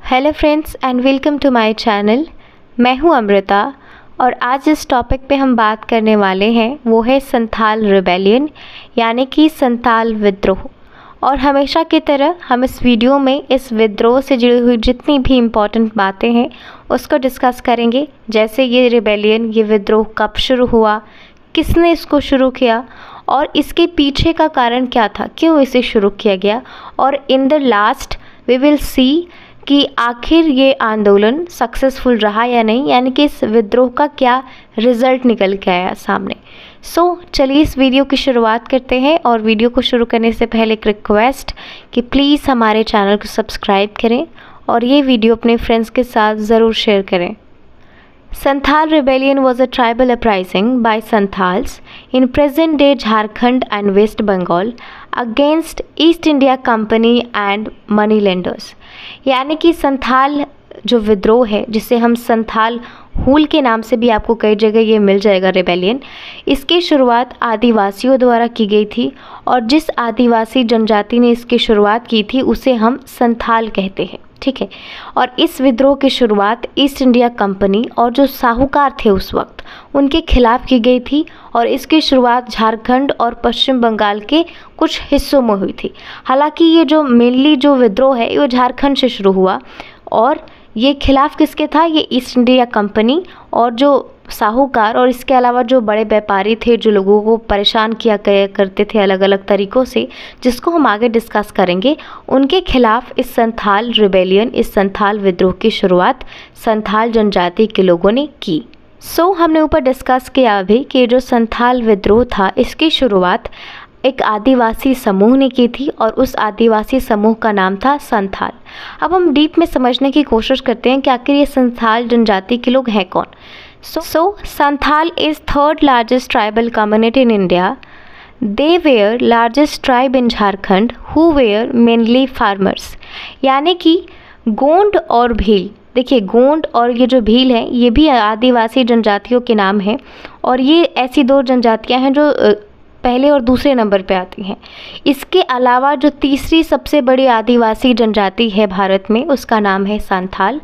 Hello friends and welcome to my channel. मैं हूं अमृता और आज इस टॉपिक पे हम बात करने वाले हैं वो है संथाल रिबेलियन यानी कि संथाल विद्रोह। और हमेशा की तरह हम इस वीडियो में इस विद्रोह से जुड़ी हुई जितनी भी इम्पॉर्टेंट बातें हैं उसको डिस्कस करेंगे। जैसे ये रिबेलियन, ये विद्रोह कब शुरू हुआ, किसने इसको शुरू किया और इसके पीछे का कारण क्या था, क्यों इसे शुरू किया गया, और in the last we will see कि आखिर ये आंदोलन सक्सेसफुल रहा या नहीं, यानी कि इस विद्रोह का क्या रिज़ल्ट निकल के आया सामने। चलिए इस वीडियो की शुरुआत करते हैं। और वीडियो को शुरू करने से पहले एक रिक्वेस्ट कि प्लीज़ हमारे चैनल को सब्सक्राइब करें और ये वीडियो अपने फ्रेंड्स के साथ ज़रूर शेयर करें। Santhal rebellion was a tribal uprising by Santhals in present-day Jharkhand and West Bengal against East India Company and money lenders। यानी कि संथाल जो विद्रोह है, जिसे हम संथाल हूल के नाम से भी आपको कई जगह ये मिल जाएगा रिबेलियन, इसकी शुरुआत आदिवासियों द्वारा की गई थी और जिस आदिवासी जनजाति ने इसकी शुरुआत की थी उसे हम संथाल कहते हैं, ठीक है। और इस विद्रोह की शुरुआत ईस्ट इंडिया कंपनी और जो साहूकार थे उस वक्त उनके खिलाफ की गई थी और इसकी शुरुआत झारखंड और पश्चिम बंगाल के कुछ हिस्सों में हुई थी। हालांकि ये जो मेनली जो विद्रोह है वो झारखंड से शुरू हुआ और ये खिलाफ किसके था, ये ईस्ट इंडिया कंपनी और जो साहूकार और इसके अलावा जो बड़े व्यापारी थे जो लोगों को परेशान किया करते थे अलग अलग तरीक़ों से, जिसको हम आगे डिस्कस करेंगे। उनके खिलाफ इस संथाल रिबेलियन, इस संथाल विद्रोह की शुरुआत संथाल जनजाति के लोगों ने की। हमने ऊपर डिस्कस किया अभी कि जो संथाल विद्रोह था इसकी शुरुआत एक आदिवासी समूह ने की थी और उस आदिवासी समूह का नाम था संथाल। अब हम डीप में समझने की कोशिश करते हैं कि आखिर ये संथाल जनजाति के लोग हैं कौन। Santhal is third largest tribal community in India. They were largest tribe in Jharkhand who were mainly farmers। यानी कि गोंड और भील, देखिए गोंड और ये जो भील है ये भी आदिवासी जनजातियों के नाम हैं और ये ऐसी दो जनजातियां हैं जो पहले और दूसरे नंबर पे आती हैं। इसके अलावा जो तीसरी सबसे बड़ी आदिवासी जनजाति है भारत में उसका नाम है संथाल।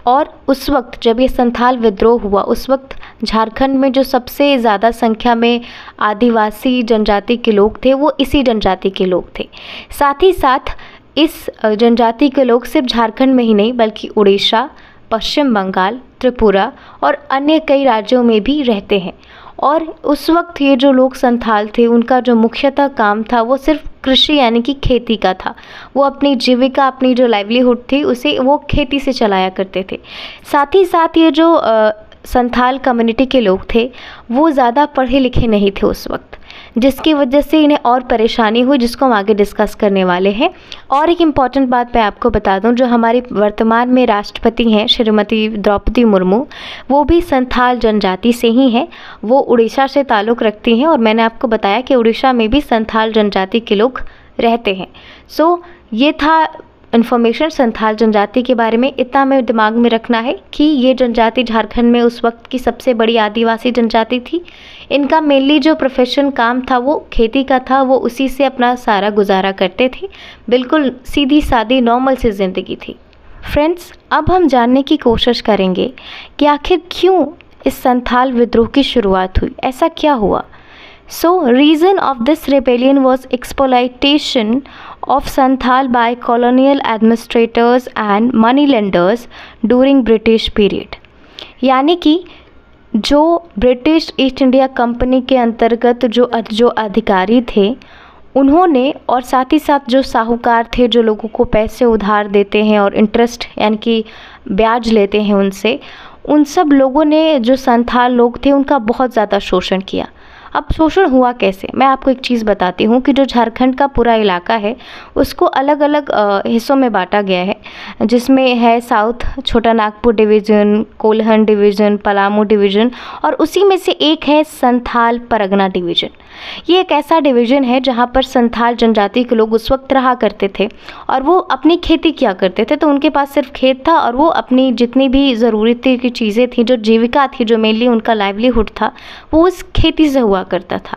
और उस वक्त जब ये संथाल विद्रोह हुआ उस वक्त झारखंड में जो सबसे ज़्यादा संख्या में आदिवासी जनजाति के लोग थे वो इसी जनजाति के लोग थे। साथ ही साथ इस जनजाति के लोग सिर्फ झारखंड में ही नहीं बल्कि उड़ीसा, पश्चिम बंगाल, त्रिपुरा और अन्य कई राज्यों में भी रहते हैं। और उस वक्त ये जो लोग संथाल थे उनका जो मुख्यतः काम था वो सिर्फ कृषि यानी कि खेती का था। वो अपनी जीविका, अपनी जो लाइवलीहुड थी उसे वो खेती से चलाया करते थे। साथ ही साथ ये जो संथाल कम्युनिटी के लोग थे वो ज़्यादा पढ़े लिखे नहीं थे उस वक्त, जिसकी वजह से इन्हें और परेशानी हुई, जिसको हम आगे डिस्कस करने वाले हैं। और एक इम्पॉर्टेंट बात मैं आपको बता दूं, जो हमारी वर्तमान में राष्ट्रपति हैं श्रीमती द्रौपदी मुर्मू, वो भी संथाल जनजाति से ही हैं। वो उड़ीसा से ताल्लुक़ रखती हैं और मैंने आपको बताया कि उड़ीसा में भी संथाल जनजाति के लोग रहते हैं। ये था इन्फॉर्मेशन संथाल जनजाति के बारे में। इतना हमें दिमाग में रखना है कि ये जनजाति झारखंड में उस वक्त की सबसे बड़ी आदिवासी जनजाति थी। इनका मेनली जो प्रोफेशन काम था वो खेती का था, वो उसी से अपना सारा गुजारा करते थे। बिल्कुल सीधी सादी नॉर्मल सी ज़िंदगी थी। फ्रेंड्स, अब हम जानने की कोशिश करेंगे कि आखिर क्यों इस संथाल विद्रोह की शुरुआत हुई, ऐसा क्या हुआ। Reason of this rebellion was exploitation of Santhal by colonial administrators and money lenders during British period। यानी कि जो ब्रिटिश ईस्ट इंडिया कंपनी के अंतर्गत जो अधिकारी थे उन्होंने, और साथ ही साथ जो साहूकार थे जो लोगों को पैसे उधार देते हैं और इंटरेस्ट यानी कि ब्याज लेते हैं उनसे, उन सब लोगों ने, जो संथाल लोग थे, उनका बहुत ज़्यादा शोषण किया। अब शोषण हुआ कैसे, मैं आपको एक चीज़ बताती हूँ कि जो झारखंड का पूरा इलाका है उसको अलग अलग हिस्सों में बांटा गया है, जिसमें है साउथ छोटा Nagpur division, Kolhan division, Palamu division और उसी में से एक है संथाल परगना डिवीज़न। ये एक ऐसा डिवीज़न है जहाँ पर संथाल जनजाति के लोग उस वक्त रहा करते थे और वो अपनी खेती किया करते थे। तो उनके पास सिर्फ खेत था और वो अपनी जितनी भी ज़रूरत की चीज़ें थी, जो जीविका थी, जो मेनली उनका लाइवलीहुड था, वो उस खेती से हुआ करता था।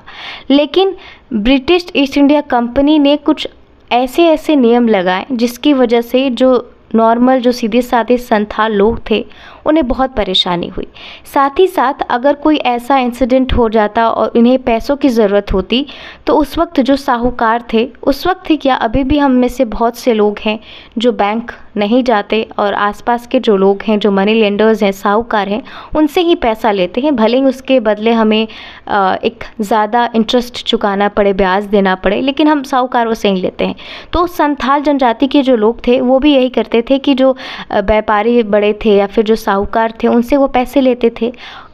लेकिन ब्रिटिश ईस्ट इंडिया कंपनी ने कुछ ऐसे नियम लगाए जिसकी वजह से जो नॉर्मल जो सीधे साधे संथाल लोग थे उन्हें बहुत परेशानी हुई। साथ ही साथ अगर कोई ऐसा इंसिडेंट हो जाता और इन्हें पैसों की ज़रूरत होती तो उस वक्त जो साहूकार थे, उस वक्त ही क्या अभी भी हम में से बहुत से लोग हैं जो बैंक नहीं जाते और आसपास के जो लोग हैं, जो मनी लेंडर्स हैं, साहूकार हैं, उनसे ही पैसा लेते हैं, भले ही उसके बदले हमें एक ज़्यादा इंटरेस्ट चुकाना पड़े, ब्याज देना पड़े, लेकिन हम साहूकारों से ही लेते हैं। तो संथाल जनजाति के जो लोग थे वो भी यही करते थे कि जो व्यापारी बड़े थे या फिर जो साहूकार थे उनसे वो पैसे लेते थे।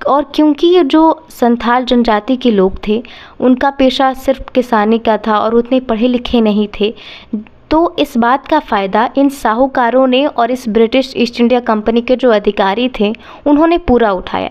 और क्योंकि ये जो संथाल जनजाति के लोग थे उनका पेशा सिर्फ किसानी का था और उतने पढ़े लिखे नहीं थे, तो इस बात का फ़ायदा इन साहूकारों ने और इस ब्रिटिश ईस्ट इंडिया कंपनी के जो अधिकारी थे उन्होंने पूरा उठाया।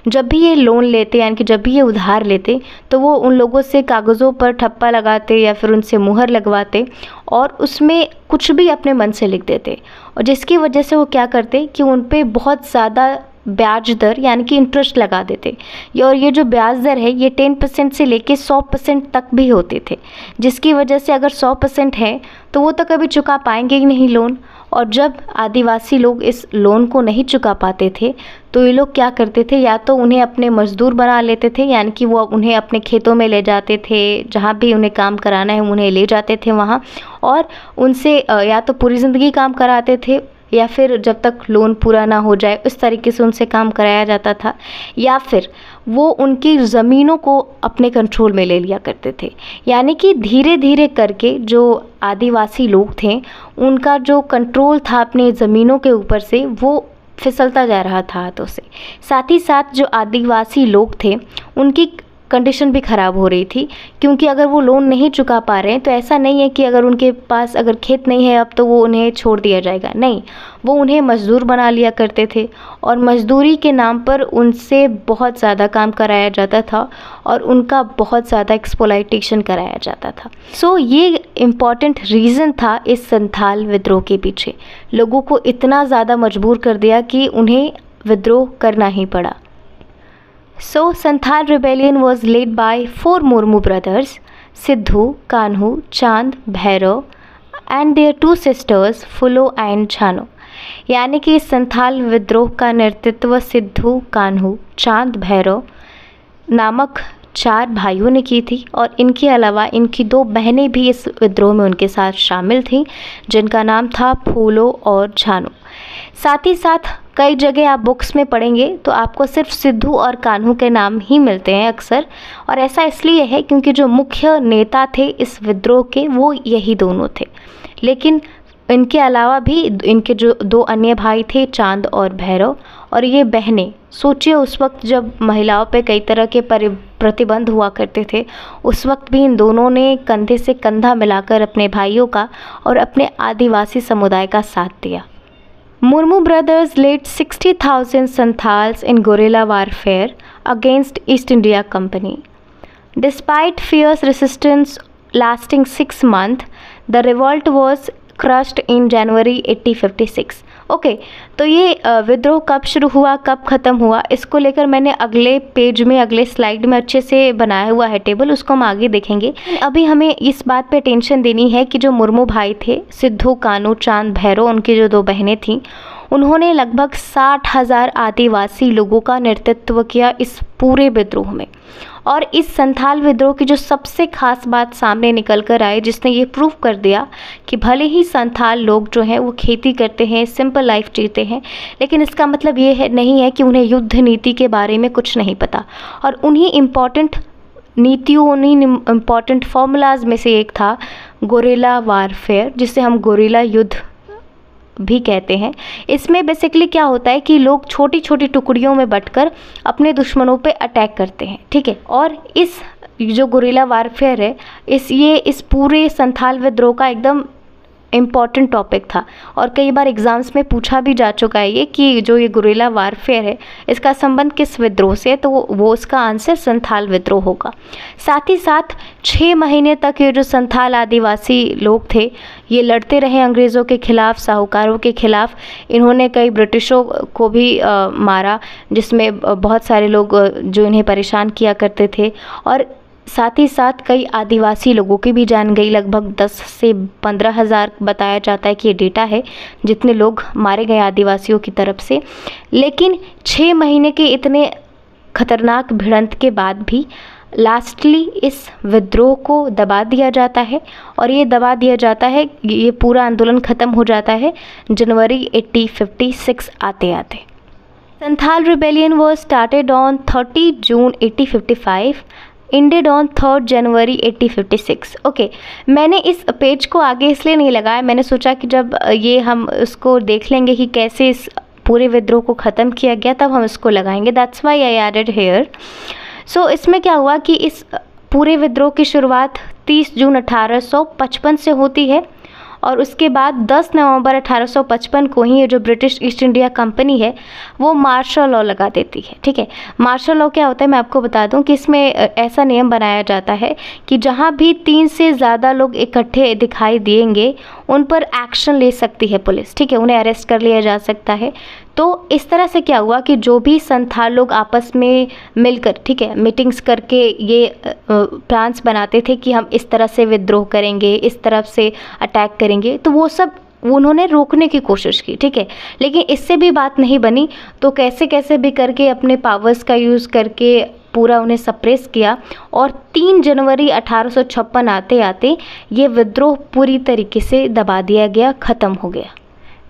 जब भी ये लोन लेते यानी कि जब भी ये उधार लेते तो वो उन लोगों से कागज़ों पर ठप्पा लगाते या फिर उनसे मुहर लगवाते और उसमें कुछ भी अपने मन से लिख देते, और जिसकी वजह से वो क्या करते कि उन पे बहुत ज़्यादा ब्याज दर यानी कि इंटरेस्ट लगा देते। और ये जो ब्याज दर है ये 10% से लेके 100% तक भी होते थे, जिसकी वजह से अगर 100% है तो वो तो कभी चुका पाएंगे ही नहीं लोन। और जब आदिवासी लोग इस लोन को नहीं चुका पाते थे तो ये लोग क्या करते थे, या तो उन्हें अपने मज़दूर बना लेते थे, यानी कि वो उन्हें अपने खेतों में ले जाते थे, जहाँ भी उन्हें काम कराना है उन्हें ले जाते थे वहाँ, और उनसे या तो पूरी ज़िंदगी काम कराते थे या फिर जब तक लोन पूरा ना हो जाए उस तरीके से उनसे काम कराया जाता था, या फिर वो उनकी ज़मीनों को अपने कंट्रोल में ले लिया करते थे। यानी कि धीरे धीरे करके जो आदिवासी लोग थे उनका जो कंट्रोल था अपने ज़मीनों के ऊपर से वो फिसलता जा रहा था हाथों से। साथ ही साथ जो आदिवासी लोग थे उनकी कंडीशन भी ख़राब हो रही थी, क्योंकि अगर वो लोन नहीं चुका पा रहे हैं तो ऐसा नहीं है कि अगर उनके पास अगर खेत नहीं है अब तो वो उन्हें छोड़ दिया जाएगा, नहीं, वो उन्हें मज़दूर बना लिया करते थे और मज़दूरी के नाम पर उनसे बहुत ज़्यादा काम कराया जाता था और उनका बहुत ज़्यादा एक्सप्लॉयटेशन कराया जाता था। सो ये इम्पॉर्टेंट रीज़न था इस संथाल विद्रोह के पीछे, लोगों को इतना ज़्यादा मजबूर कर दिया कि उन्हें विद्रोह करना ही पड़ा। So, Santhal rebellion was led by 4 Murmu brothers, Siddhu, Kanhu, Chand, Bhairav and their 2 sisters, Fulo and Chano। यानी कि संथाल विद्रोह का नेतृत्व सिद्धू, कान्हू, चांद, भैरव नामक 4 भाइयों ने की थी, और इनके अलावा इनकी 2 बहनें भी इस विद्रोह में उनके साथ शामिल थीं, जिनका नाम था फूलो और छानो। साथ ही साथ कई जगह आप बुक्स में पढ़ेंगे तो आपको सिर्फ सिद्धू और कान्हू के नाम ही मिलते हैं अक्सर, और ऐसा इसलिए है क्योंकि जो मुख्य नेता थे इस विद्रोह के वो यही दोनों थे। लेकिन इनके अलावा भी इनके जो 2 अन्य भाई थे चांद और भैरव, और ये बहनें, सोचिए उस वक्त जब महिलाओं पे कई तरह के प्रतिबंध हुआ करते थे, उस वक्त भी इन दोनों ने कंधे से कंधा मिलाकर अपने भाइयों का और अपने आदिवासी समुदाय का साथ दिया। Murmu brothers led 60,000 Santhals in guerrilla warfare against East India Company. Despite fierce resistance lasting 6 months, the revolt was crushed in January 1856। Okay, तो ये विद्रोह कब शुरू हुआ, कब ख़त्म हुआ, इसको लेकर मैंने अगले पेज में, अगले स्लाइड में अच्छे से बनाया हुआ है टेबल, उसको हम आगे देखेंगे। अभी हमें इस बात पे टेंशन देनी है कि जो मुर्मू भाई थे, सिद्धू, कान्हू, चांद, भैरव, उनकी जो 2 बहनें थीं, उन्होंने लगभग 60,000 आदिवासी लोगों का नेतृत्व किया इस पूरे विद्रोह में। और इस संथाल विद्रोह की जो सबसे ख़ास बात सामने निकल कर आई, जिसने ये प्रूव कर दिया कि भले ही संथाल लोग जो हैं वो खेती करते हैं, सिंपल लाइफ जीते हैं, लेकिन इसका मतलब ये नहीं है कि उन्हें युद्ध नीति के बारे में कुछ नहीं पता। और उन्हीं इम्पॉर्टेंट नीतियों, उन्हीं इम्पॉर्टेंट फार्मूलाज में से एक था गोरिल्ला वारफेयर, जिसे हम गोरिल्ला युद्ध भी कहते हैं। इसमें बेसिकली क्या होता है कि लोग छोटी छोटी टुकड़ियों में बंटकर अपने दुश्मनों पे अटैक करते हैं, ठीक है। और इस जो गोरिल्ला वारफेयर है, इस पूरे संथाल विद्रोह का एकदम इम्पॉर्टेंट टॉपिक था, और कई बार एग्ज़ाम्स में पूछा भी जा चुका है ये कि जो ये गोरिल्ला वारफेयर है इसका संबंध किस विद्रोह से है, तो वो उसका आंसर संथाल विद्रोह होगा। साथ ही साथ 6 महीने तक ये जो संथाल आदिवासी लोग थे ये लड़ते रहे अंग्रेज़ों के ख़िलाफ़, साहूकारों के ख़िलाफ़। इन्होंने कई ब्रिटिशों को भी मारा, जिसमें बहुत सारे लोग जो इन्हें परेशान किया करते थे। और साथ ही साथ कई आदिवासी लोगों की भी जान गई। लगभग 10 से 15 हज़ार बताया जाता है कि ये डेटा है जितने लोग मारे गए आदिवासियों की तरफ से। लेकिन 6 महीने के इतने खतरनाक भिड़ंत के बाद भी लास्टली इस विद्रोह को दबा दिया जाता है, और ये दबा दिया जाता है, ये पूरा आंदोलन ख़त्म हो जाता है जनवरी 1856 आते आते। Santhal rebellion was started on 30 June 1855, ended on 3 January 1856। Okay, मैंने इस पेज को आगे इसलिए नहीं लगाया, मैंने सोचा कि जब ये हम उसको देख लेंगे कि कैसे इस पूरे विद्रोह को ख़त्म किया गया तब हम इसको लगाएंगे। That's why I added here. So इसमें क्या हुआ कि इस पूरे विद्रोह की शुरुआत 30 जून 1855 से होती है, और उसके बाद 10 नवंबर 1855 को ही ये जो ब्रिटिश ईस्ट इंडिया कंपनी है वो मार्शल लॉ लगा देती है। ठीक है, मार्शल लॉ क्या होता है मैं आपको बता दूं कि इसमें ऐसा नियम बनाया जाता है कि जहां भी 3 से ज़्यादा लोग इकट्ठे दिखाई देंगे उन पर एक्शन ले सकती है पुलिस। ठीक है, उन्हें अरेस्ट कर लिया जा सकता है। तो इस तरह से क्या हुआ कि जो भी संथाल लोग आपस में मिलकर, ठीक है, मीटिंग्स करके ये प्लान्स बनाते थे कि हम इस तरह से विद्रोह करेंगे, इस तरफ से अटैक करेंगे, तो वो सब उन्होंने रोकने की कोशिश की। ठीक है, लेकिन इससे भी बात नहीं बनी, तो कैसे कैसे भी करके अपने पावर्स का यूज़ करके पूरा उन्हें सप्रेस किया, और 3 जनवरी 1856 आते आते ये विद्रोह पूरी तरीके से दबा दिया गया, ख़त्म हो गया।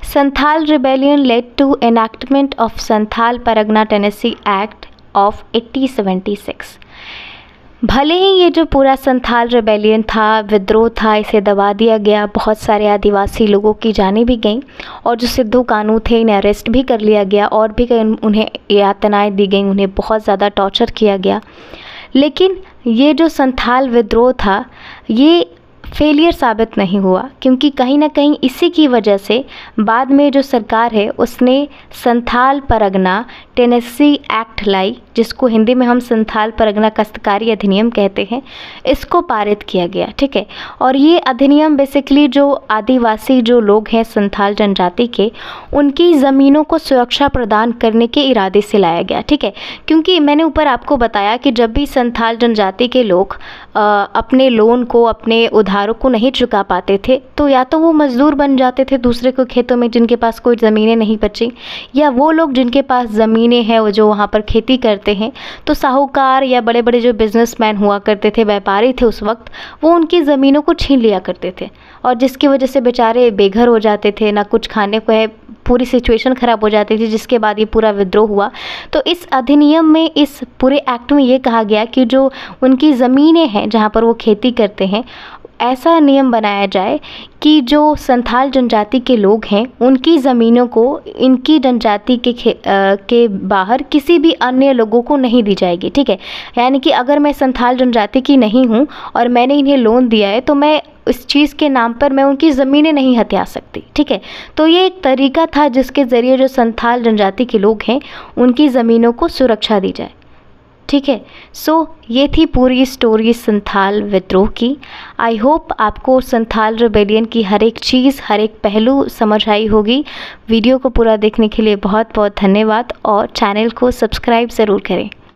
Santhal rebellion led to enactment of Santhal Pargana tenancy act of 1876। भले ही ये जो पूरा संथाल रिबेलियन था, विद्रोह था, इसे दबा दिया गया, बहुत सारे आदिवासी लोगों की जानें भी गईं, और जो सिद्धू कानू थे इन्हें अरेस्ट भी कर लिया गया, और भी कई उन्हें यातनाएं दी गई, उन्हें बहुत ज़्यादा टॉर्चर किया गया। लेकिन ये जो संथाल विद्रोह था ये फेलियर साबित नहीं हुआ, क्योंकि कहीं ना कहीं इसी की वजह से बाद में जो सरकार है उसने संथाल परगना टेनेसी एक्ट लाई, जिसको हिंदी में हम संथाल परगना काश्तकारी अधिनियम कहते हैं, इसको पारित किया गया। ठीक है, और ये अधिनियम बेसिकली जो आदिवासी जो लोग हैं संथाल जनजाति के, उनकी ज़मीनों को सुरक्षा प्रदान करने के इरादे से लाया गया। ठीक है, क्योंकि मैंने ऊपर आपको बताया कि जब भी संथाल जनजाति के लोग अपने लोन को, अपने उधारों को नहीं चुका पाते थे, तो या तो वो मज़दूर बन जाते थे दूसरे को खेतों में जिनके पास कोई ज़मीनें नहीं बची, या वो लोग जिनके पास ज़मीनें हैं वो जो वहाँ पर खेती करते हैं, तो साहूकार या बड़े बड़े जो बिजनेसमैन हुआ करते थे, व्यापारी थे उस वक्त, वो उनकी ज़मीनों को छीन लिया करते थे, और जिसकी वजह से बेचारे बेघर हो जाते थे, ना कुछ खाने को है, पूरी सिचुएशन ख़राब हो जाती थी, जिसके बाद ये पूरा विद्रोह हुआ। तो इस अधिनियम में, इस पूरे एक्ट में ये कहा गया कि जो उनकी ज़मीनें हैं जहाँ पर वो खेती करते हैं, ऐसा नियम बनाया जाए कि जो संथाल जनजाति के लोग हैं उनकी ज़मीनों को इनकी जनजाति के बाहर किसी भी अन्य लोगों को नहीं दी जाएगी। ठीक है, यानी कि अगर मैं संथाल जनजाति की नहीं हूँ और मैंने इन्हें लोन दिया है, तो मैं इस चीज़ के नाम पर मैं उनकी ज़मीनें नहीं हथिया सकती। ठीक है, तो ये एक तरीका था जिसके ज़रिए जो संथाल जनजाति के लोग हैं उनकी ज़मीनों को सुरक्षा दी जाए। ठीक है, सो ये थी पूरी स्टोरी संथाल विद्रोह की। आई होप आपको संथाल रिबेलियन की हर एक चीज़, हर एक पहलू समझ आई होगी। वीडियो को पूरा देखने के लिए बहुत बहुत धन्यवाद, और चैनल को सब्सक्राइब ज़रूर करें।